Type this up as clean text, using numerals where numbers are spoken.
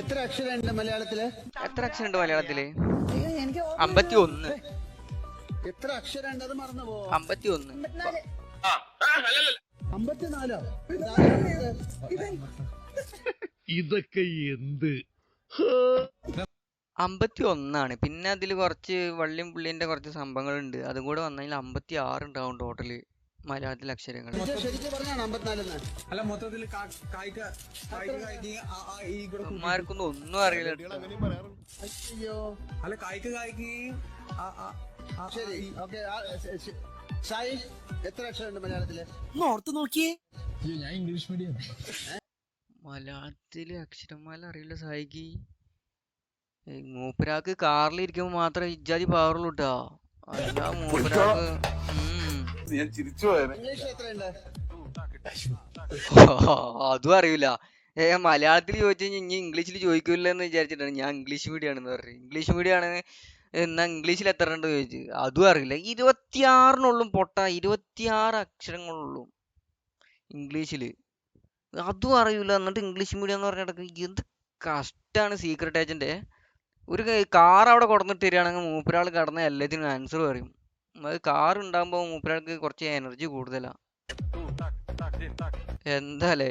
എത്ര അക്ഷരമുണ്ട് മലയാളത്തില്? എത്ര അക്ഷരം ഉണ്ട് മലയാളത്തില്? എനിക്ക് 51. എത്ര അക്ഷരമുണ്ട് അത് മറന്നു പോ. 51. 54. ഇതൊക്കെ എന്ത്? 51 പിന്നെ അതില് കുറച്ച് വള്ളിയും പുള്ളിന്റെ കുറച്ച് സംഭവങ്ങളുണ്ട്. അതും കൂടെ വന്നതിൽ 56 ഉണ്ടാവും ടോട്ടല് മലയാളത്തിലെ അക്ഷരങ്ങൾ. ശരിക്കും പറഞ്ഞാണ് 54. അല്ല മൊത്തത്തിൽ അമ്മമാർക്കൊന്നും ഒന്നും അറിയില്ല കേട്ടോ. അയ്യോ അല്ല കായ്ക്ക് ശരി ഓക്കെ. ഷായി എത്ര അക്ഷരമുണ്ട് മലയാളത്തില്? ഓർത്ത് നോക്കിയേ. ഞാൻ ഇംഗ്ലീഷ് മീഡിയം. മലയാളത്തില് അക്ഷരമാല അറിയില്ല സായിക്ക്. മൂപ്പരാക്ക് കാറിലിരിക്കുമ്പോ മാത്രം ഇജാതി പവറുള്ളൂ കേട്ടോ. അല്ല മൂപ്പരാക്ക് ഇംഗ്ലീഷിൽ എത്രയുണ്ട്? അതും അറിയില്ല. മലയാളത്തിൽ ചോദിച്ചു കഴിഞ്ഞാൽ ഇനി ഇംഗ്ലീഷിൽ ചോദിക്കൂല എന്ന് വിചാരിച്ചിട്ടാണ് ഞാൻ ഇംഗ്ലീഷ് മീഡിയം ആണെന്ന് പറഞ്ഞു. ഇംഗ്ലീഷ് മീഡിയം ആണ് എന്നാ ഇംഗ്ലീഷിൽ എത്ര ഉണ്ട് ചോദിച്ചു. അതും അറിയില്ല. 26 പൊട്ട 26 അക്ഷരങ്ങളുള്ളൂ ഇംഗ്ലീഷില്. അതും അറിയില്ല. എന്നിട്ട് ഇംഗ്ലീഷ് മീഡിയം എന്ന് പറഞ്ഞിടക്ക് എന്ത് കഷ്ടാണ് സീക്രട്ട് ഏജന്റ്. ഒരു കാർ അവിടെ കൊടുന്നിട്ട് തരികയാണെങ്കിൽ മൂപ്പരാൾ കടന്ന എല്ലാത്തിനും ആൻസർ പറയും. അത് കാർ ഉണ്ടാകുമ്പോൾ മൂപ്പരാൾക്ക് കുറച്ച് എനർജി കൂടുതലാ. എന്താലേ